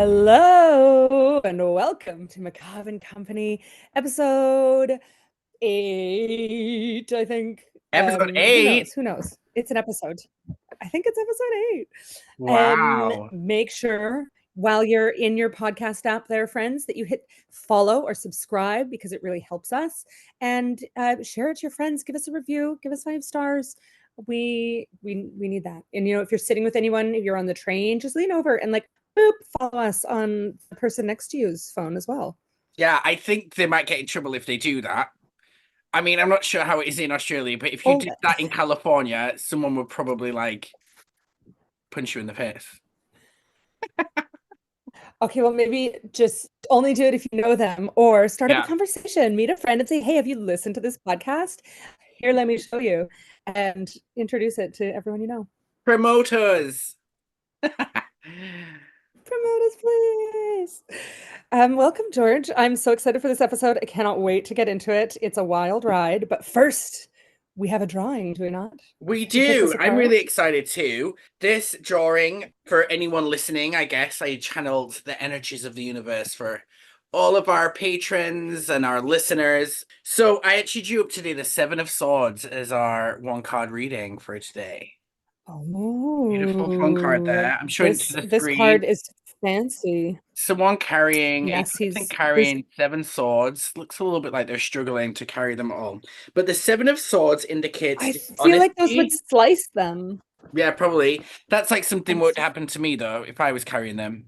Hello and welcome to Macabre and Company, episode 8, I think. Episode Who 8. knows? Who knows? It's an episode. I think it's episode 8. Wow. Make sure while you're in your podcast app there, friends, that you hit follow or subscribe because it really helps us. And share it to your friends. Give us a review. Give us 5 stars. We need that. And if you're sitting with anyone, if you're on the train, just lean over and boop, follow us on the person next to you's phone as well. Yeah, I think they might get in trouble if they do that. I mean, I'm not sure how it is in Australia, but if you Oh, did that in California, someone would probably punch you in the face. okay, well, maybe just only do it if you know them or start up a Yeah. conversation, meet a friend and say, hey, have you listened to this podcast? Here, let me show you, and introduce it to everyone you know. Promoters. Promote us, please. Welcome, George. I'm so excited for this episode. I cannot wait to get into it. It's a wild ride, but first, we have a drawing, do we not? We You picked us do. a I'm card. really excited too. This drawing, for anyone listening, I guess I channeled the energies of the universe for all of our patrons and our listeners. So I actually drew up today the Seven of Swords as our one card reading for today. Beautiful fun card Oh, there. I'm showing it to the this screen. card is fancy. Someone carrying a Yes, person he's carrying 7 swords. Looks a little bit like they're struggling to carry them all. But the 7 of Swords indicates I feel like those would dishonesty. slice them. Yeah, probably. That's like something I'm would so happen to me though if I was carrying them.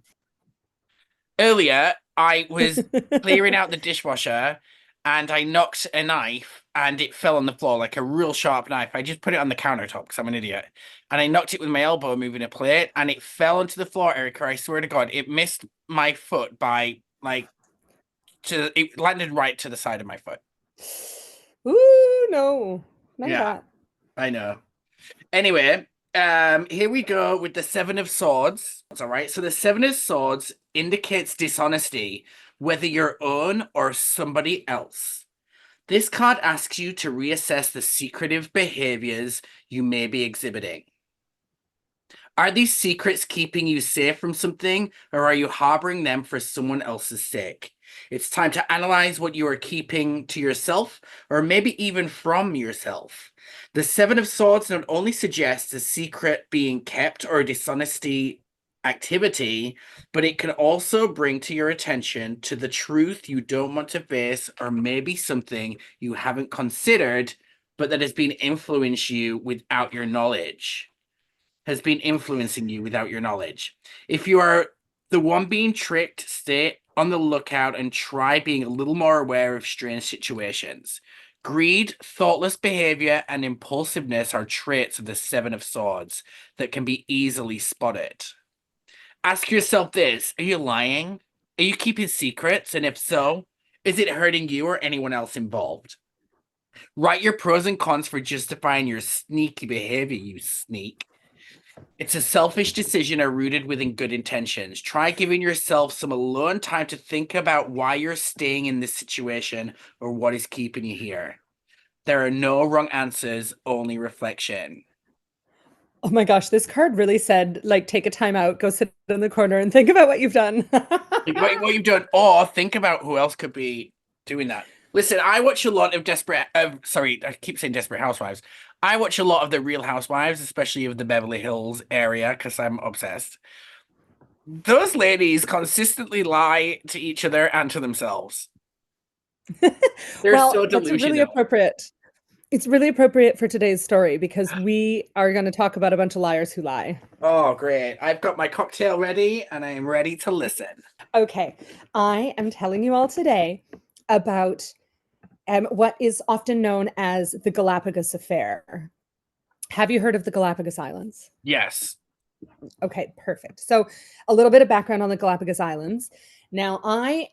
Earlier, I was clearing out the dishwasher and I knocked a knife and it fell on the floor like a real sharp knife. I just put it on the countertop because I'm an idiot. And I knocked it with my elbow moving a plate and it fell onto the floor, Erica. I swear to God, it missed my foot by it landed right to the side of my foot. Ooh, no. None of Yeah, that. I know. Anyway, here we go with the 7 of Swords. All right. So the 7 of Swords indicates dishonesty, whether your own or somebody else. This card asks you to reassess the secretive behaviors you may be exhibiting. Are these secrets keeping you safe from something, or are you harboring them for someone else's sake? It's time to analyze what you are keeping to yourself, or maybe even from yourself. The 7 of Swords not only suggests a secret being kept or dishonesty activity, but it can also bring to your attention to the truth you don't want to face, or maybe something you haven't considered, but that has been influencing you without your knowledge has been influencing you without your knowledge. If you are the one being tricked, stay on the lookout and try being a little more aware of strange situations. Greed, thoughtless behavior, and impulsiveness are traits of the 7 of Swords that can be easily spotted. Ask yourself this: are you lying? Are you keeping secrets? And if so, is it hurting you or anyone else involved? Write your pros and cons for justifying your sneaky behavior, you sneak. It's a selfish decision or rooted within good intentions. Try giving yourself some alone time to think about why you're staying in this situation or what is keeping you here. There are no wrong answers, only reflection. Oh my gosh, this card really said, take a time out, go sit in the corner and think about what you've done. Think about what you've done, or think about who else could be doing that. Listen, I watch a lot of sorry, I keep saying Desperate Housewives. I watch a lot of the Real Housewives, especially of the Beverly Hills area, because I'm obsessed. Those ladies consistently lie to each other and to themselves. They're Well, so that's a really delusional. appropriate. It's really appropriate for today's story because we are going to talk about a bunch of liars who lie. Oh, great. I've got my cocktail ready and I am ready to listen. Okay, I am telling you all today about what is often known as the Galapagos Affair. Have you heard of the Galapagos Islands? Yes. Okay, perfect. So, a little bit of background on the Galapagos Islands. Now, I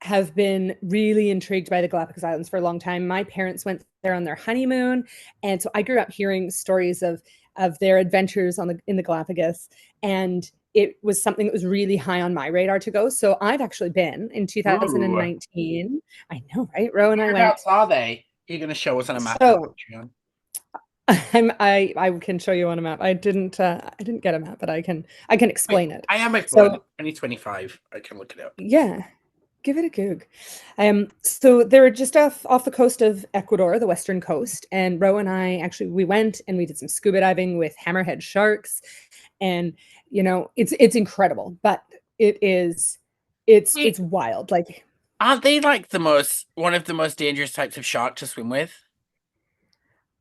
have been really intrigued by the Galapagos Islands for a long time. My parents went there on their honeymoon, and so I grew up hearing stories of their adventures in the Galapagos, and it was something that was really high on my radar to go. So I've actually been in Ooh. 2019. I know, right? Ro and I went. Whereabouts are they? You're going to show us on a map on So Patreon. I can show you on a map. I didn't get a map, but I can Wait, explain it. I am a phone. So 2025. I can look it up. yeah, give it a goog. So they're just off the coast of Ecuador, the western coast, and Ro and I actually we went and we did some scuba diving with hammerhead sharks, and it's incredible, but it is Wait, it's wild. Like, aren't they like one of the most dangerous types of shark to swim with?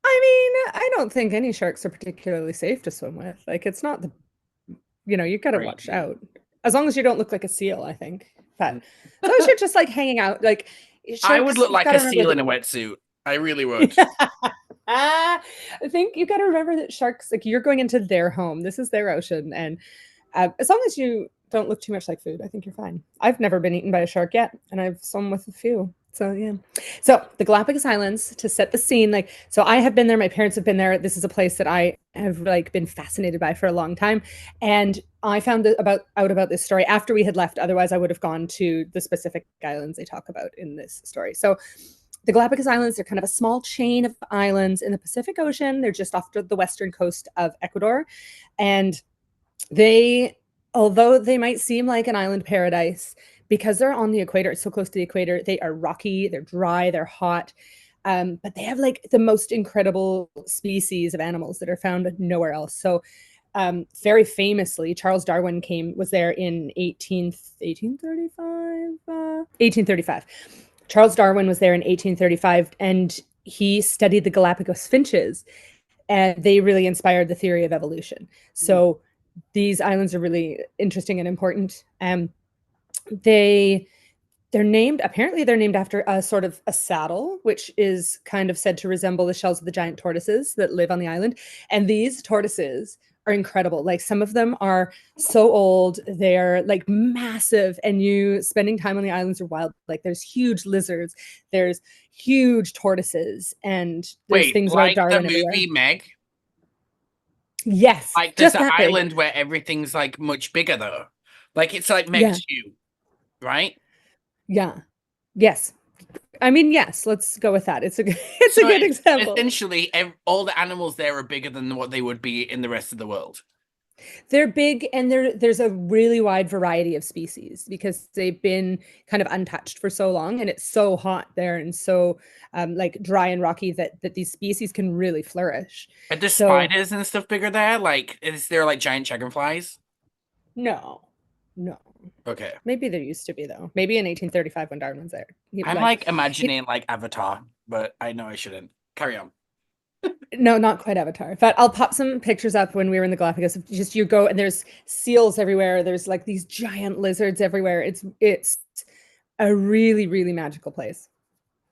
I mean, I don't think any sharks are particularly safe to swim with. Like, it's not you got to watch Crazy. out. As long as you don't look like a seal, I think. But as long as you're just like hanging out, like I would sharks, look you've like got to a remember seal that. in a wetsuit. I really would. I think you got to remember that sharks, like, you're going into their home. This is their ocean, and as long as you don't look too much like food, I think you're fine. I've never been eaten by a shark yet, and I've swum with a few. So yeah. So the Galapagos Islands, to set the scene, like, so I have been there. My parents have been there. This is a place that I have like been fascinated by for a long time, and I found out about this story after we had left. Otherwise, I would have gone to the specific islands they talk about in this story. So the Galapagos Islands are kind of a small chain of islands in the Pacific Ocean. They're just off the western coast of Ecuador, and they, although they might seem like an island paradise, because they're on the equator, so close to the equator, they are rocky, they're dry, they're hot. But they have like the most incredible species of animals that are found nowhere else. So, very famously, Charles Darwin was there in 1835. Charles Darwin was there in 1835, and he studied the Galapagos finches, and they really inspired the theory of evolution. So these islands are really interesting and important. They they're named after a sort of a saddle, which is kind of said to resemble the shells of the giant tortoises that live on the island. And these tortoises are incredible. Like, some of them are so old, they're like massive, and you spending time on the islands are wild. Like, there's huge lizards, there's huge tortoises, and there's Wait, things about like the Darwin everywhere. movie Meg? Yes, Like there's just an that big. island where everything's like much bigger though. Like it's like Meg Yeah, 2, right? yeah, yes. I mean, yes, let's go with that. It's a So good it's example. essentially all the animals there are bigger than what they would be in the rest of the world. They're big, and there's a really wide variety of species because they've been kind of untouched for so long, and it's so hot there and so like dry and rocky that these species can really flourish. Are there So spiders and stuff bigger there? Like, is there like giant dragonflies? no, no. Okay. Maybe there used to be, though. Maybe in 1835 when Darwin was there. I'm like imagining like Avatar, but I know I shouldn't. Carry on. No, not quite Avatar, but I'll pop some pictures up when we were in the Galapagos. Just, you go and there's seals everywhere. There's like these giant lizards everywhere. It's a really, really magical place.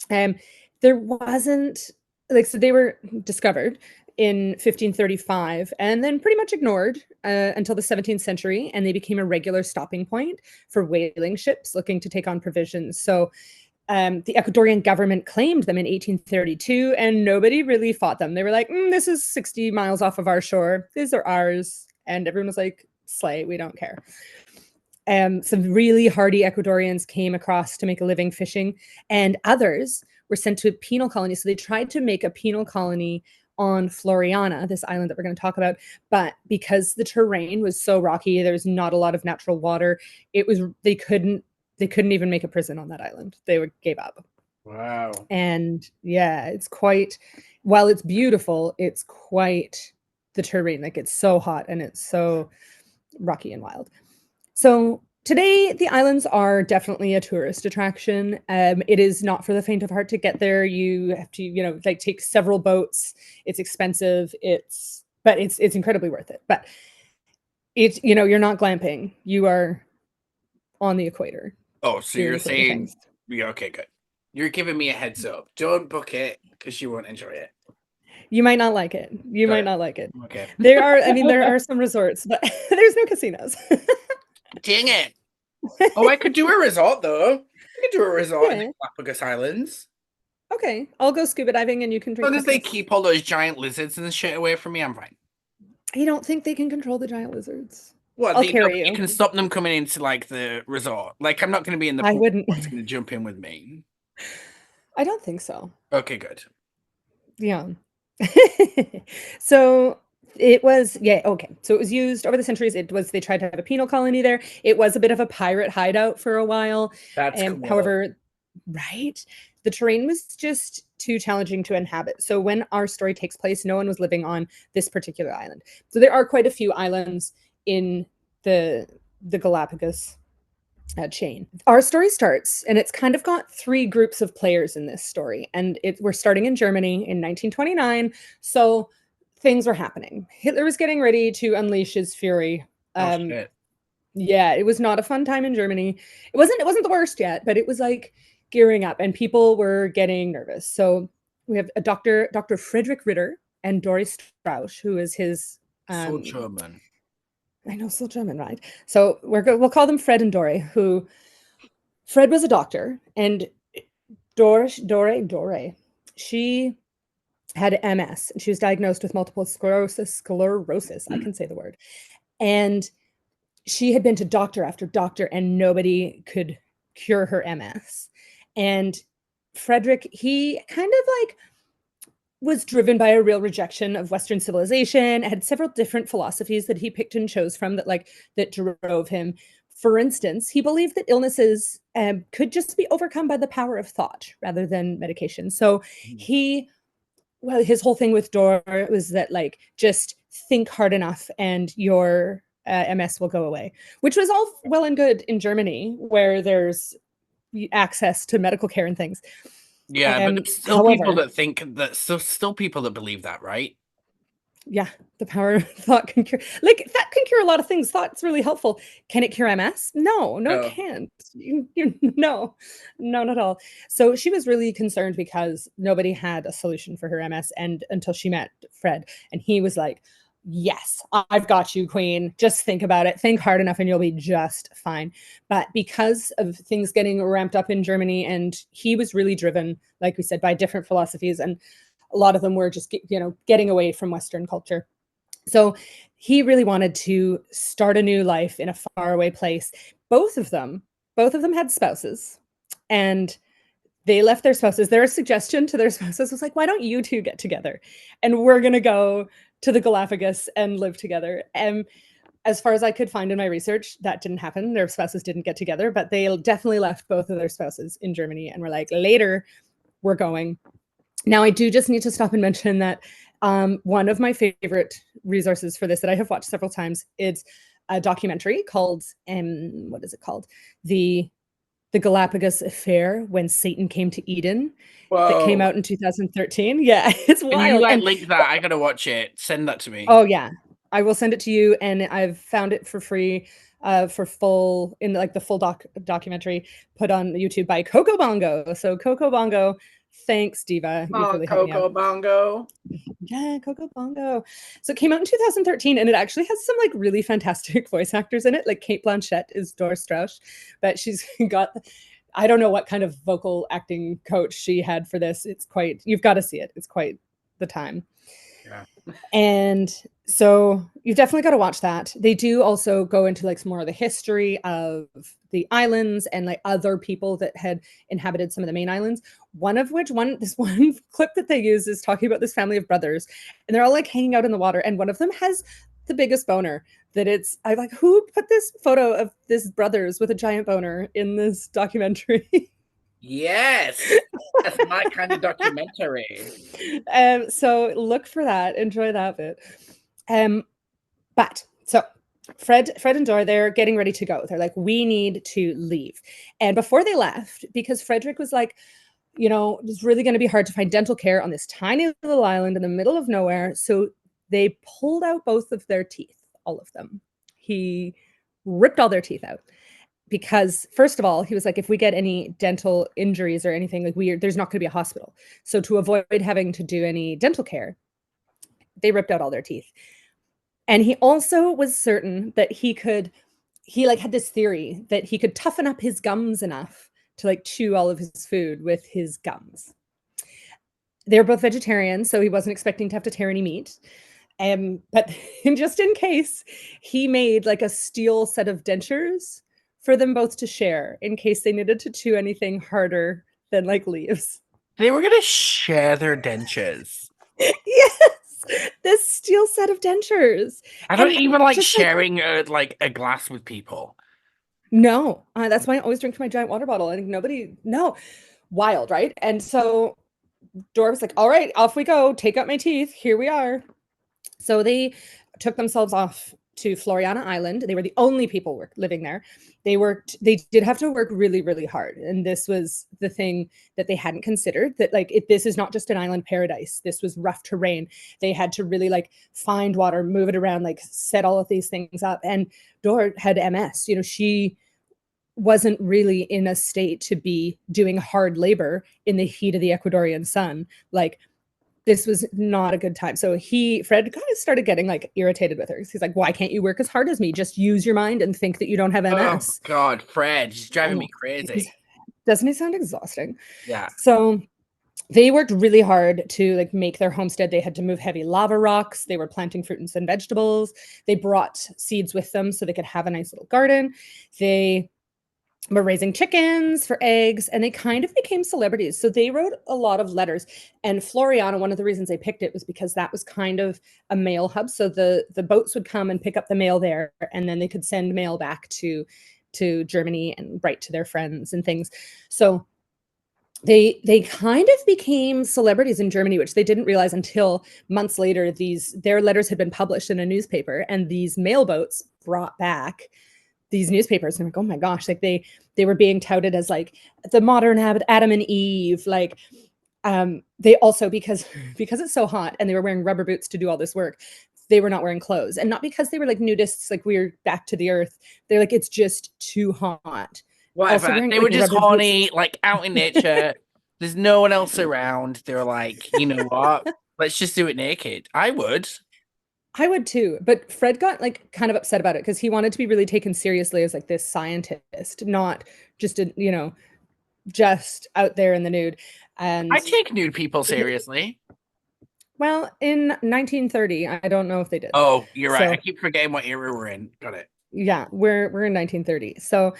Um, there wasn't, like, so they were discovered in 1535 and then pretty much ignored until the 17th century, and they became a regular stopping point for whaling ships looking to take on provisions. So the Ecuadorian government claimed them in 1832, and nobody really fought them. They were like, this is 60 miles off of our shore. These are ours. And everyone was like, slay, we don't care. Some really hardy Ecuadorians came across to make a living fishing, and others were sent to penal colonies. So they tried to make a penal colony on Floriana, this island that we're going to talk about. But because the terrain was so rocky, there was not a lot of natural water. They couldn't even make a prison on that island. Gave up. Wow. And yeah, while it's beautiful, it's quite the terrain. Like, it's so hot and it's so rocky and wild. So today, the islands are definitely a tourist attraction. It is not for the faint of heart to get there. You have to, like, take several boats. It's expensive. But it's incredibly worth it. But you're not glamping. You are on the equator Oh, so doing you're cool saying, things. yeah, okay, good. You're giving me a heads up. Don't book it because you won't enjoy it. You might not like it. You Got might it. not like it. Okay. There are some resorts, but there's no casinos. Dang it. Oh, I could do a resort though. I could do a resort in the Yeah. Galapagos Islands. Okay, I'll go scuba diving and you can As drink long as they cocktails. keep all those giant lizards and shit away from me, I'm fine. I don't think they can control the giant lizards. What I'll they no, carry but you you. can stop them coming into like the resort. Like I'm not going to be in the I pool. wouldn't. One's going to jump in with me. I don't think so. Okay, good. Yeah. So it was, yeah, okay. So it was used over the centuries. It was, they tried to have a penal colony there. It was a bit of a pirate hideout for a while. That's cool. However, right, the terrain was just too challenging to inhabit. So when our story takes place, no one was living on this particular island. So there are quite a few islands in the Galapagos chain. Our story starts, and it's kind of got three groups of players in this story. And we're starting in Germany in 1929. So things were happening. Hitler was getting ready to unleash his fury. Oh shit. Yeah, it was not a fun time in Germany. It wasn't the worst yet, but it was like gearing up, and people were getting nervous. So we have a Dr. Friedrich Ritter and Doris Strauss, who is his So um German. I know, still German, right? So we'll call them Fred and Dory. Who Fred was a doctor, and Dore, she had MS. She was diagnosed with multiple sclerosis. I can say the word. And she had been to doctor after doctor, and nobody could cure her MS. And Frederick, he kind of like was driven by a real rejection of Western civilization, had several different philosophies that he picked and chose from that drove him. For instance, he believed that illnesses could just be overcome by the power of thought rather than medication. So his whole thing with Dor was that, like, just think hard enough and your MS will go away, which was all well and good in Germany, where there's access to medical care and things. Yeah, but there's still people However, that think that, still people that believe that, right? yeah, the power of thought can cure, like, that can cure a lot of things. Thought's really helpful. Can it cure MS? No, it Oh. can't. No, not at all. So she was really concerned because nobody had a solution for her MS, and until she met Fred, and he was like, yes, I've got you, queen. Just think about it. Think hard enough and you'll be just fine. But because of things getting ramped up in Germany, and he was really driven, like we said, by different philosophies, and a lot of them were just getting away from Western culture. So he really wanted to start a new life in a faraway place. Both of them, both of them had spouses, and they left their spouses. Their suggestion to their spouses was like, "Why don't you two get together, and we're gonna go to the Galapagos and live together?" And as far as I could find in my research, that didn't happen. Their spouses didn't get together, but they definitely left both of their spouses in Germany and were like, "Later, we're going." Now, I do just need to stop and mention that one of my favorite resources for this that I have watched several times, it's a documentary called, what is it called? The the Galapagos Affair, When Satan Came to Eden, that came Whoa. out in 2013. Yeah, it's Can you wild. like And link that? I gotta watch it. Send that to me. oh yeah, I will send it to you, and I've found it for free, for full, in like the full documentary put on YouTube by Coco Bongo. So Coco Bongo, thanks, Diva. You've Oh, really helped me out. Coco Bongo. Yeah, Coco Bongo. So it came out in 2013, and it actually has some like really fantastic voice actors in it. Like Kate Blanchett is Doris Strauss, but she's got, I don't know what kind of vocal acting coach she had for this. It's quite, you've got to see it. It's quite the time. Yeah. And so you've definitely got to watch that. They do also go into like some more of the history of the islands and like other people that had inhabited some of the main islands. One of which, this one clip that they use is talking about this family of brothers, and they're all like hanging out in the water, and one of them has the biggest boner. That it's, I like, who put this photo of this brothers with a giant boner in this documentary? Yes. That's my kind of documentary. So look for that. Enjoy that bit. But so Fred and Dora, they're getting ready to go. They're like, we need to leave. And before they left, because Frederick was like, it's really going to be hard to find dental care on this tiny little island in the middle of nowhere. So they pulled out both of their teeth, all of them. He ripped all their teeth out because, first of all, he was like, if we get any dental injuries or anything, like, there's not going to be a hospital. So to avoid having to do any dental care, they ripped out all their teeth. And he also was certain that he like had this theory that he could toughen up his gums enough to like chew all of his food with his gums. They're both vegetarians, so he wasn't expecting to have to tear any meat. But just in case, he made like a steel set of dentures for them both to share in case they needed to chew anything harder than like leaves. They were gonna share their dentures. Yes, this steel set of dentures. I don't And even like just like, sharing a glass with people. no, that's why I always drink from my giant water bottle. And nobody, no, wild, right? And so Dora was like, all right, off we go. Take out my teeth. Here we are. So they took themselves off to Floriana Island. They were the only people living there. They did have to work really, really hard. And this was the thing that they hadn't considered, that like, this is not just an island paradise. This was rough terrain. They had to really like find water, move it around, like set all of these things up. And Dora had MS. She wasn't really in a state to be doing hard labor in the heat of the Ecuadorian sun. Like, this was not a good time. So Fred kind of started getting like irritated with her. He's like, why can't you work as hard as me? Just use your mind and think that you don't have Oh MS. God, Fred, he's driving me Oh, crazy. doesn't he sound exhausting? Yeah. So they worked really hard to like make their homestead. They had to move heavy lava rocks. They were planting fruits and vegetables. They brought seeds with them so they could have a nice little garden. They were raising chickens for eggs, and they kind of became celebrities. So they wrote a lot of letters. And Floriana, one of the reasons they picked it was because that was kind of a mail hub. So the boats would come and pick up the mail there, and then they could send mail back to Germany and write to their friends and things. So they kind of became celebrities in Germany, which they didn't realize until months later. Their letters had been published in a newspaper, and these mail boats brought back these newspapers, and I'm like, oh my gosh, like they were being touted as like the modern Adam and Eve. Like, they also, because it's so hot and they were wearing rubber boots to do all this work, they were not wearing clothes. And not because they were like nudists, like we're back to the earth. They're like, it's just too hot. Also Whatever. wearing They were like just rubber boots. horny, like out in nature. There's no one else around. They were like, you know what? Let's just do it naked. I would. I would too, but Fred got like kind of upset about it because he wanted to be really taken seriously as like this scientist, not just just out there in the nude. I And take nude people seriously. well, in 1930, I don't know if they did. Oh, you're right. I So keep forgetting what era we're in. Got it. yeah, we're in 1930. So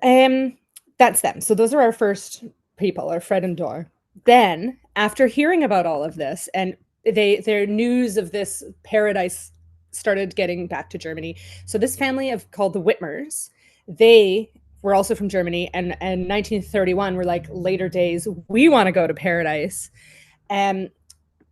um that's them. So those are our first people, are Fred and Dor. Then after hearing about all of this, and their news of this paradise started getting back to Germany. So this family of called the Whitmers, they were also from Germany, and 1931 were like later days. We want to go to paradise. Um,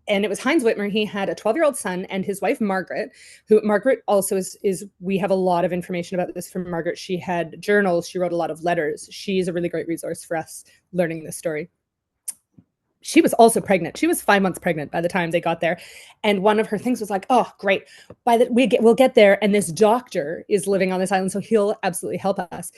and it was Heinz Whitmer. He had a 12-year-old son and his wife Margaret, who Margaret also is we have a lot of information about this from Margaret. She had journals, she wrote a lot of letters. She's a really great resource for us learning this story. She was also pregnant. She was 5 months pregnant by the time they got there. And one of her things was like, oh, great. We'll get there. And this doctor is living on this island, so he'll absolutely help us.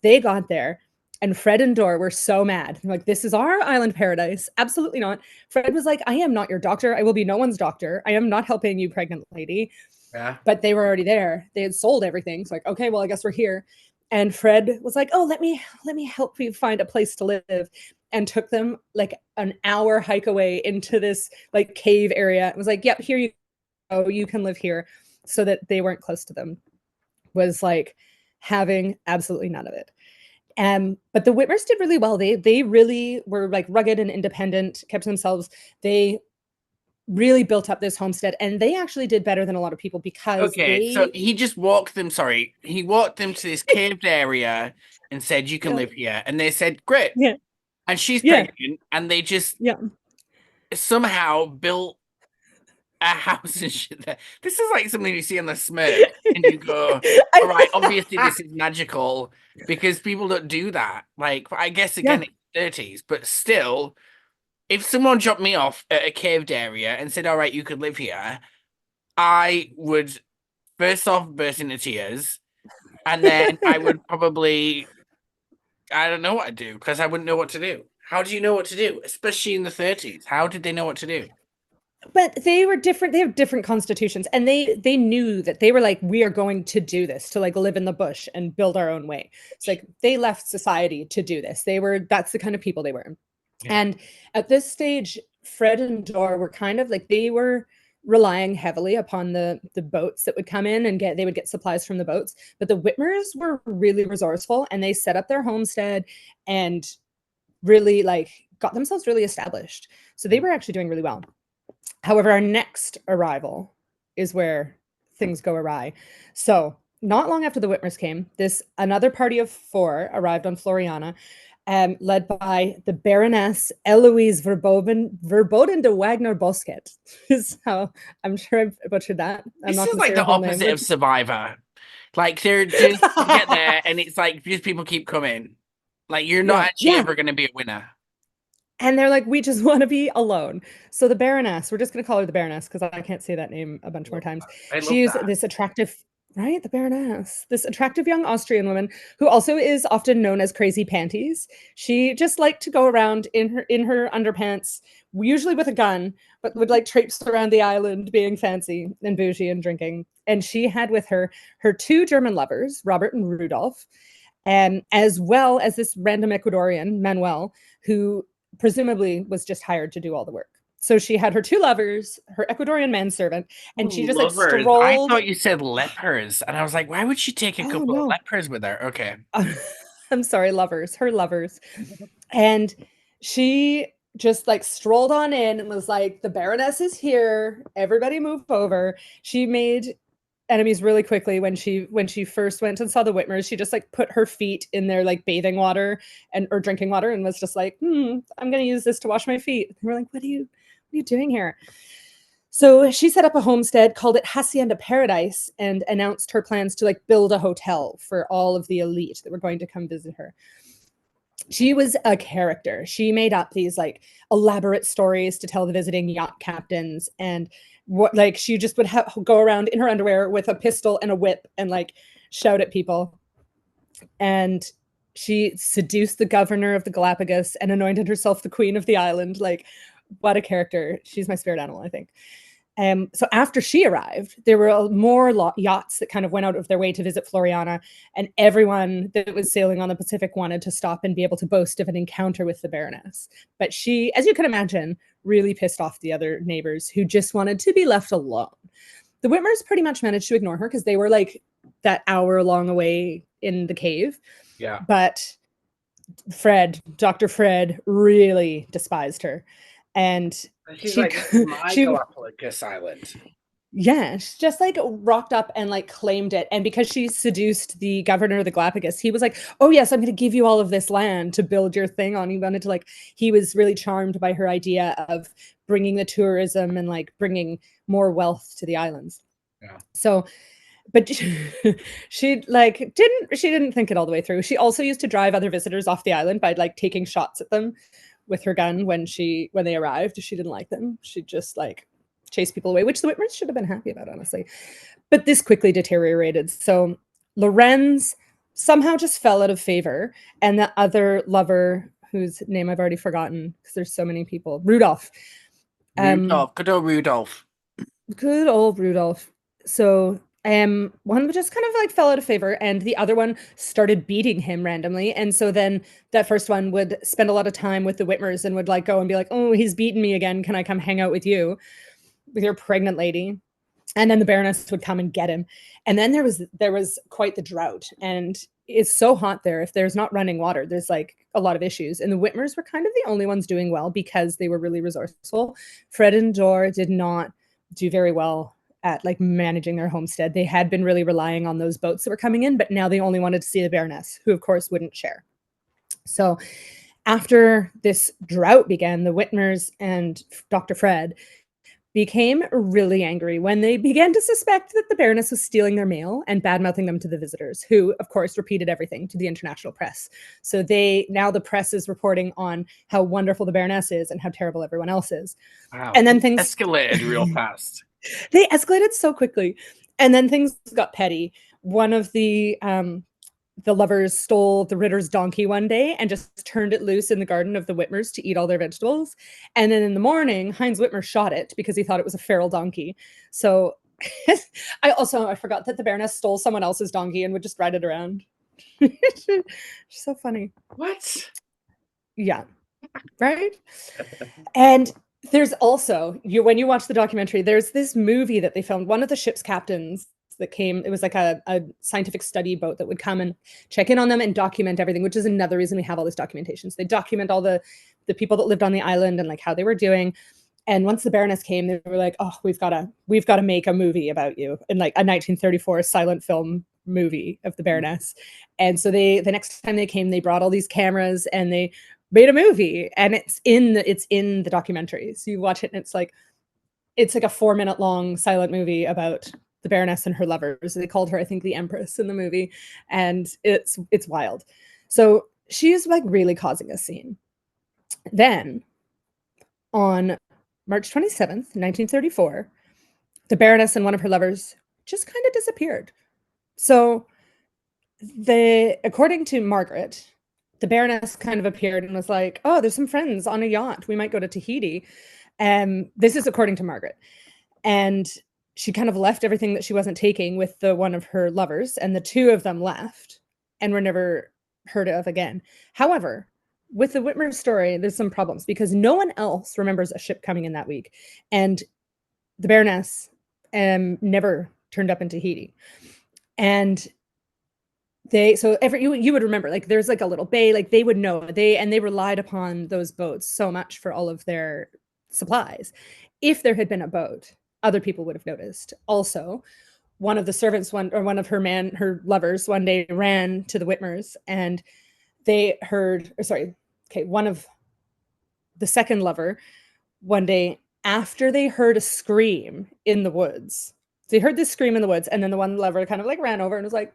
They got there, and Fred and Dor were so mad. They're like, this is our island paradise. Absolutely not. Fred was like, I am not your doctor. I will be no one's doctor. I am not helping you, pregnant lady. Yeah. But they were already there. They had sold everything. It's like, okay, well, I guess we're here. And Fred was like, oh, let me help you find a place to live. And took them like an hour hike away into this like cave area. It was like, yep, here you go. You can live here. So that they weren't close to them. Was like having absolutely none of it. But the Whitmers did really well. They really were like rugged and independent, kept to themselves. They really built up this homestead, and they actually did better than a lot of people because Okay, so he just walked them, sorry, he walked them to this caved area and said, you can yeah, live here. And they said, great. yeah, And she's yeah, pregnant, and they just yeah. somehow built a house and shit there. This is like something you see on the Smurf, and you go, all right, obviously this is magical because people don't do that. Like, I guess Yeah. again, it's 30s, but still, if someone dropped me off at a caved area and said, all right, you could live here, I would first off burst into tears, and then I would probably, I don't know what I'd do because I wouldn't know what to do. How do you know what to do, especially in the 30s? How did they know what to do? But they were different. They have different constitutions, and they knew that they were like, we are going to do this, to like live in the bush and build our own way. It's like they left society to do this. That's the kind of people they were. Yeah. And at this stage, Fred and Dor were kind of like, they were relying heavily upon the boats that would come in and they would get supplies from the boats. But the Whitmers were really resourceful, and they set up their homestead and really like got themselves really established. So they were actually doing really well. However, our next arrival is where things go awry. So, not long after the Whitmers came, this another party of 4 arrived on Floriana, led by the Baroness Eloise Verboten de Wagner Bosquet. Is how I'm sure I butchered that. I'm This not is going to say like her the whole name. opposite of Survivor. Like they're just you get there and it's like these people keep coming. Like you're not Yeah, actually yeah. ever going to be a winner. And they're like, we just want to be alone. So the Baroness, we're just going to call her the Baroness because I can't say that name a bunch more times. I love She's that. this attractive, right? The Baroness, this attractive young Austrian woman who also is often known as Crazy Panties. She just liked to go around in her underpants, usually with a gun, but would like traipse around the island, being fancy and bougie and drinking. And she had with her her 2 German lovers, Robert and Rudolph, as well as this random Ecuadorian, Manuel, who presumably was just hired to do all the work. So she had her 2 lovers, her Ecuadorian manservant, and she just like Lovers. I strolled. thought you said lepers, and I was like, why would she take a Oh couple of no. lepers with her? Okay. I'm sorry, lovers, her lovers. And she just like strolled on in and was like, the Baroness is here. Everybody move over. She made enemies really quickly when she first went and saw the Whitmers. She just like put her feet in their like bathing water and or drinking water and was just like, I'm gonna use this to wash my feet. And we're like, what are you doing here? So she set up a homestead, called it Hacienda Paradise, and announced her plans to like build a hotel for all of the elite that were going to come visit her. She was a character. She made up these like elaborate stories to tell the visiting yacht captains, and what like she just would go around in her underwear with a pistol and a whip and like shout at people. And she seduced the governor of the Galapagos and anointed herself the queen of the island. Like, what a character. She's my spirit animal, I think. So after she arrived, there were more yachts that kind of went out of their way to visit Floriana, and everyone that was sailing on the Pacific wanted to stop and be able to boast of an encounter with the Baroness. But she, as you can imagine, really pissed off the other neighbors who just wanted to be left alone. The Whitmers pretty much managed to ignore her because they were like that hour long away in the cave. Yeah. But Dr. Fred, really despised her. And She's like, this is my Galapagos Island. Yeah, she just like rocked up and like claimed it. And because she seduced the governor of the Galapagos, he was like, oh yes, I'm going to give you all of this land to build your thing on. He wanted to like, he was really charmed by her idea of bringing the tourism and like bringing more wealth to the islands. Yeah. So, but she like didn't think it all the way through. She also used to drive other visitors off the island by like taking shots at them with her gun when they arrived. If she didn't like them, she'd just like chase people away, which the Whitmers should have been happy about, honestly. But this quickly deteriorated. So Lorenz somehow just fell out of favor, and the other lover, whose name I've already forgotten because there's so many people, Rudolph. Good old Rudolph. Good old Rudolph. So one just kind of like fell out of favor, and the other one started beating him randomly. And so then that first one would spend a lot of time with the Whitmers and would like go and be like, oh, he's beaten me again. Can I come hang out with you, with your pregnant lady? And then the Baroness would come and get him. And then there was quite the drought, and it's so hot there. If there's not running water, there's like a lot of issues. And the Whitmers were kind of the only ones doing well because they were really resourceful. Fred and Dor did not do very well at like managing their homestead. They had been really relying on those boats that were coming in, but now they only wanted to see the Baroness, who of course wouldn't share. So after this drought began, the Whitmers and Dr. Fred became really angry when they began to suspect that the Baroness was stealing their mail and bad-mouthing them to the visitors, who, of course, repeated everything to the international press. So now the press is reporting on how wonderful the Baroness is and how terrible everyone else is. Wow. And then things escalated real fast. They escalated so quickly. And then things got petty. One of the lovers stole the Ritter's donkey one day and just turned it loose in the garden of the Whitmers to eat all their vegetables. And then in the morning, Heinz Whitmer shot it because he thought it was a feral donkey. So I forgot that the Baroness stole someone else's donkey and would just ride it around. So funny. What? Yeah. Right? And there's also, when you watch the documentary, there's this movie that they filmed. One of the ship's captains that came, it was like a scientific study boat that would come and check in on them and document everything, which is another reason we have all this documentation. So they document all the people that lived on the island and like how they were doing. And once the Baroness came, they were like, "Oh, we've got to make a movie about you," in like a 1934 silent film movie of the Baroness. And so the next time they came, they brought all these cameras and they made a movie, and it's in the documentary. So you watch it, and it's like a 4-minute long silent movie about the Baroness and her lovers. They called her, I think, the Empress in the movie, and it's wild. So she's like really causing a scene. Then on March 27th, 1934, the Baroness and one of her lovers just kind of disappeared. So according to Margaret, the Baroness kind of appeared and was like, "Oh, there's some friends on a yacht. We might go to Tahiti." This is according to Margaret. And she kind of left everything that she wasn't taking with the one of her lovers, and the two of them left and were never heard of again. However, with the Whitmer story, there's some problems because no one else remembers a ship coming in that week, and the Baroness never turned up in Tahiti. And you would remember, like, there's like a little bay, like they would know, they relied upon those boats so much for all of their supplies. If there had been a boat, other people would have noticed. Also, one of the servants, one of her lovers, one day ran to the Whitmers, and they heard, one of the second lover, one day after they heard a scream in the woods. They heard this scream in the woods, and then the one lover kind of like ran over and was like,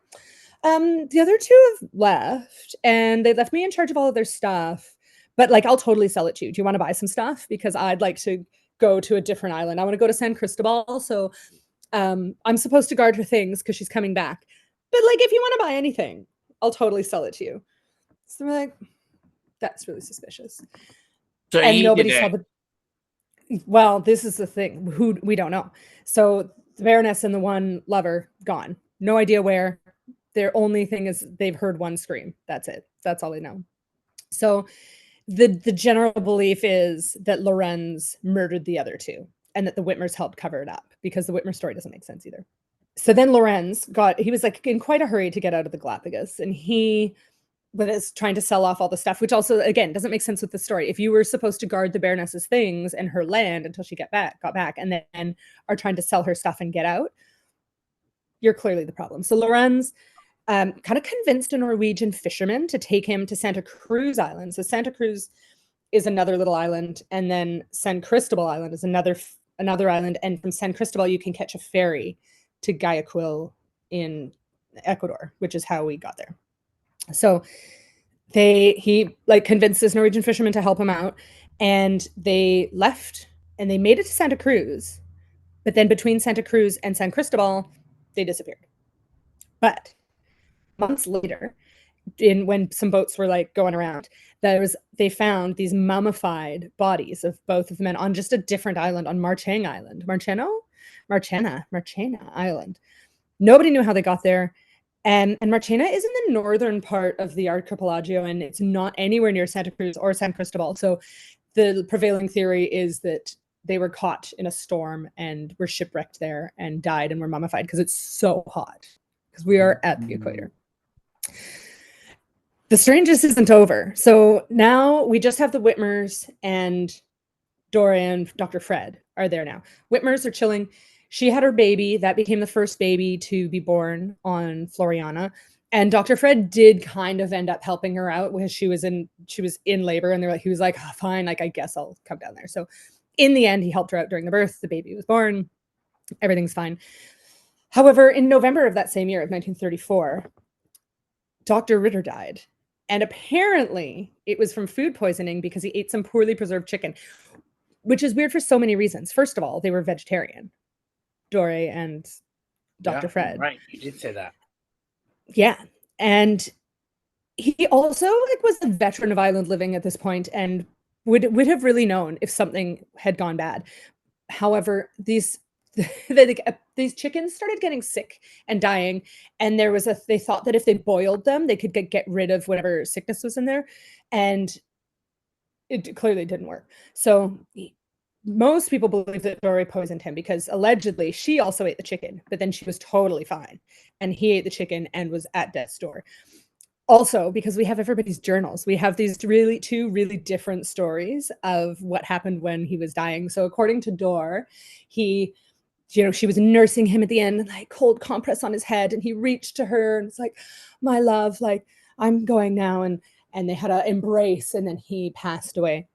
the other two have left, and they left me in charge of all of their stuff, but like, I'll totally sell it to you. Do you want to buy some stuff? Because I'd like to go to a different island. I want to go to San Cristobal. So I'm supposed to guard her things because she's coming back. But like, if you want to buy anything, I'll totally sell it to you. So we're like, that's really suspicious. So and nobody saw the. Well, this is the thing. Who we don't know. So the Baroness and the one lover gone. No idea where. Their only thing is they've heard one scream. That's it. That's all they know. So the general belief is that Lorenz murdered the other two and that the Whitmers helped cover it up, because the Whitmer story doesn't make sense either. So then Lorenz he was like in quite a hurry to get out of the Galapagos, and he was trying to sell off all the stuff, which also, again, doesn't make sense with the story. If you were supposed to guard the Baroness's things and her land until she got back, and then are trying to sell her stuff and get out, you're clearly the problem. So Lorenz kind of convinced a Norwegian fisherman to take him to Santa Cruz Island. So Santa Cruz is another little island, and then San Cristobal Island is another island. And from San Cristobal, you can catch a ferry to Guayaquil in Ecuador, which is how we got there. So he like convinced this Norwegian fisherman to help him out, and they left and they made it to Santa Cruz. But then between Santa Cruz and San Cristobal, they disappeared. But months later, when some boats were like going around, they found these mummified bodies of both of the men on just a different island, on Marchena Island. Nobody knew how they got there. And Marchena is in the northern part of the archipelago, and it's not anywhere near Santa Cruz or San Cristobal. So the prevailing theory is that they were caught in a storm and were shipwrecked there and died and were mummified because it's so hot, because we are at the equator. The strangest isn't over. So now we just have the Whitmers, and Dora and Dr. Fred are there now. Whitmers are chilling. She had her baby. That became the first baby to be born on Floriana. And Dr. Fred did kind of end up helping her out because she was in labor, and he was like, oh, fine, like, I guess I'll come down there. So in the end, he helped her out during the birth. The baby was born. Everything's fine. However, in November of that same year of 1934, Dr. Ritter died. And apparently it was from food poisoning because he ate some poorly preserved chicken, which is weird for so many reasons. First of all, they were vegetarian, Dore and Dr. Fred. Right, you did say that. Yeah. And he also was a veteran of island living at this point and would have really known if something had gone bad. However, these chickens started getting sick and dying, and they thought that if they boiled them, they could get rid of whatever sickness was in there, and it clearly didn't work. So most people believe that Dory poisoned him because allegedly she also ate the chicken, but then she was totally fine, and he ate the chicken and was at death's door. Also, because we have everybody's journals, we have these two really different stories of what happened when he was dying. So according to Dor, he, she was nursing him at the end, and like cold compress on his head, and he reached to her and it's like, my love, like I'm going now. And they had an embrace, and then he passed away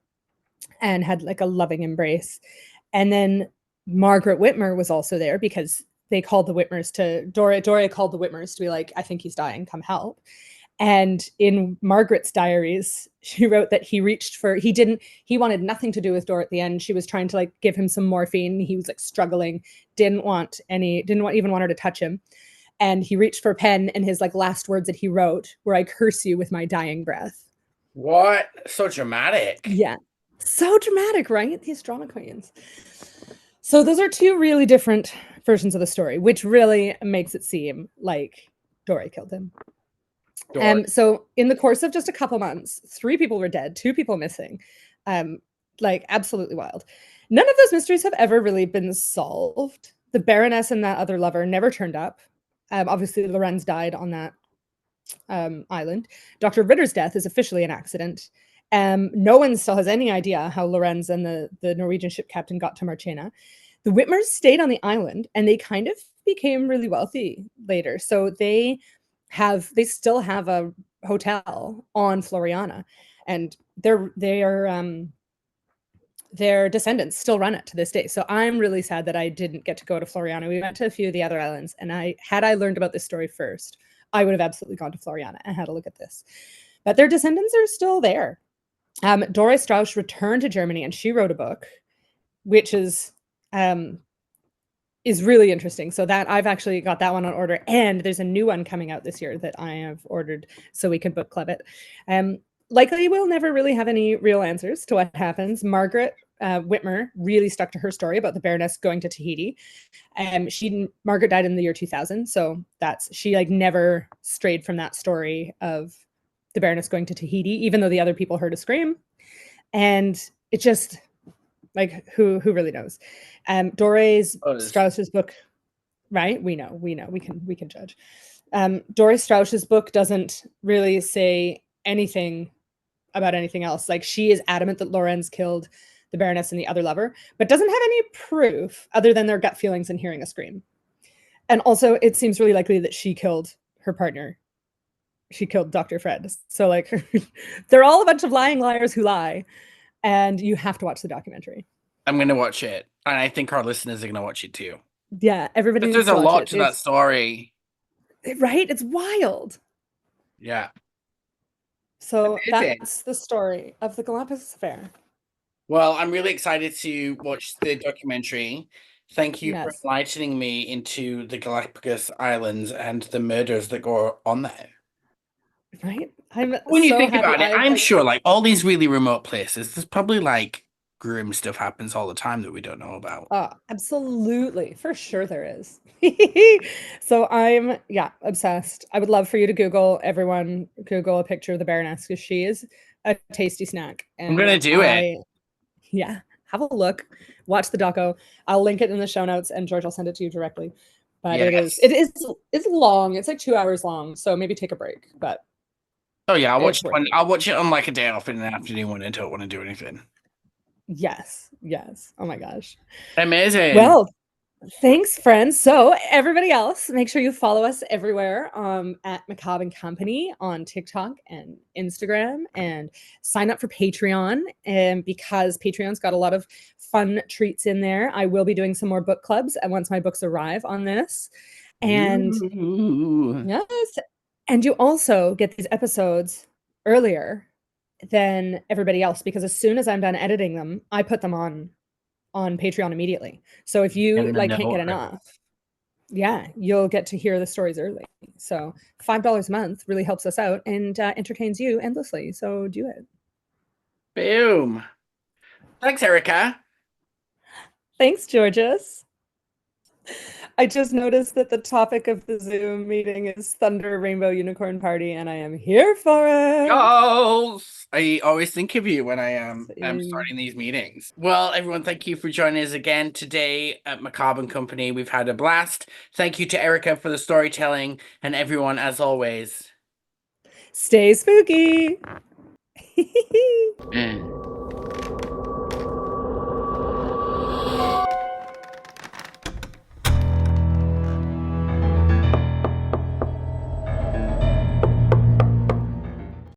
and had like a loving embrace. And then Margaret Whitmer was also there because they called the Whitmers to Dora called the Whitmers to be like, I think he's dying, come help. And in Margaret's diaries, she wrote that he wanted nothing to do with Dora at the end. She was trying to like give him some morphine. He was like struggling, didn't even want her to touch him. And he reached for a pen, and his like last words that he wrote were, I curse you with my dying breath. What? So dramatic. Yeah. So dramatic, right? These drama queens. So those are two really different versions of the story, which really makes it seem like Dory killed him. So in the course of just a couple months, 3 people were dead, 2 people missing. Like absolutely wild. None of those mysteries have ever really been solved. The Baroness and that other lover never turned up. Obviously, Lorenz died on that island. Dr. Ritter's death is officially an accident. No one still has any idea how Lorenz and the Norwegian ship captain got to Marchena. The Whitmers stayed on the island, and they kind of became really wealthy later. So they still have a hotel on Floriana, and their descendants still run it to this day. So I'm really sad that I didn't get to go to Floriana. We went to a few of the other islands, and had I learned about this story first, I would have absolutely gone to Floriana and had a look at this. But their descendants are still there. Dora Strauss returned to Germany, and she wrote a book, which is really interesting. So that I've actually got that one on order, and there's a new one coming out this year that I have ordered so we can book club it. Likely we'll never really have any real answers to what happens. Margaret Whitmer really stuck to her story about the Baroness going to Tahiti. Margaret died in the year 2000, so she like never strayed from that story of the Baroness going to Tahiti, even though the other people heard a scream. And it just like who really knows? Strauss's book, right? We know we can judge. Doris Strauss's book doesn't really say anything about anything else. Like she is adamant that Lorenz killed the Baroness and the other lover, but doesn't have any proof other than their gut feelings and hearing a scream. And also, it seems really likely that she killed her partner. She killed Dr. Fred. So like, they're all a bunch of lying liars who lie, and you have to watch the documentary. I'm gonna watch it, and I think our listeners are gonna watch it too. Yeah, everybody. There's a lot to that story, right? It's wild. Yeah. So that's the story of the Galapagos Affair. Well, I'm really excited to watch the documentary. Thank you for enlightening me into the Galapagos Islands and the murders that go on there. Right? When you think about it, I'm sure like all these really remote places, there's probably like grim stuff happens all the time that we don't know about. Oh, absolutely. For sure there is. So I'm obsessed. I would love for you to Google a picture of the Baroness, because she is a tasty snack. And I'm gonna do it. Yeah, have a look. Watch the doco. I'll link it in the show notes, and George, I'll send it to you directly. But it's long. It's like 2 hours long, so maybe take a break. But oh yeah, I'll watch it on like a day off in the afternoon when I don't want to do anything. Yes. Oh my gosh. Amazing. Well, thanks, friends. So everybody else, make sure you follow us everywhere at Macabre & Company on TikTok and Instagram, and sign up for Patreon, because Patreon's got a lot of fun treats in there. I will be doing some more book clubs and once my books arrive on this. And yes, and you also get these episodes earlier than everybody else, because as soon as I'm done editing them, I put them on Patreon immediately. So if you can't get enough, you'll get to hear the stories early. So $5 a month really helps us out and entertains you endlessly. So do it. Boom. Thanks, Erica. Thanks, Georges. I just noticed that the topic of the Zoom meeting is Thunder Rainbow Unicorn Party, and I am here for it. Oh, I always think of you when I am starting these meetings. Well, everyone, thank you for joining us again today at Macabre & Company. We've had a blast. Thank you to Erica for the storytelling, and everyone, as always, Stay spooky.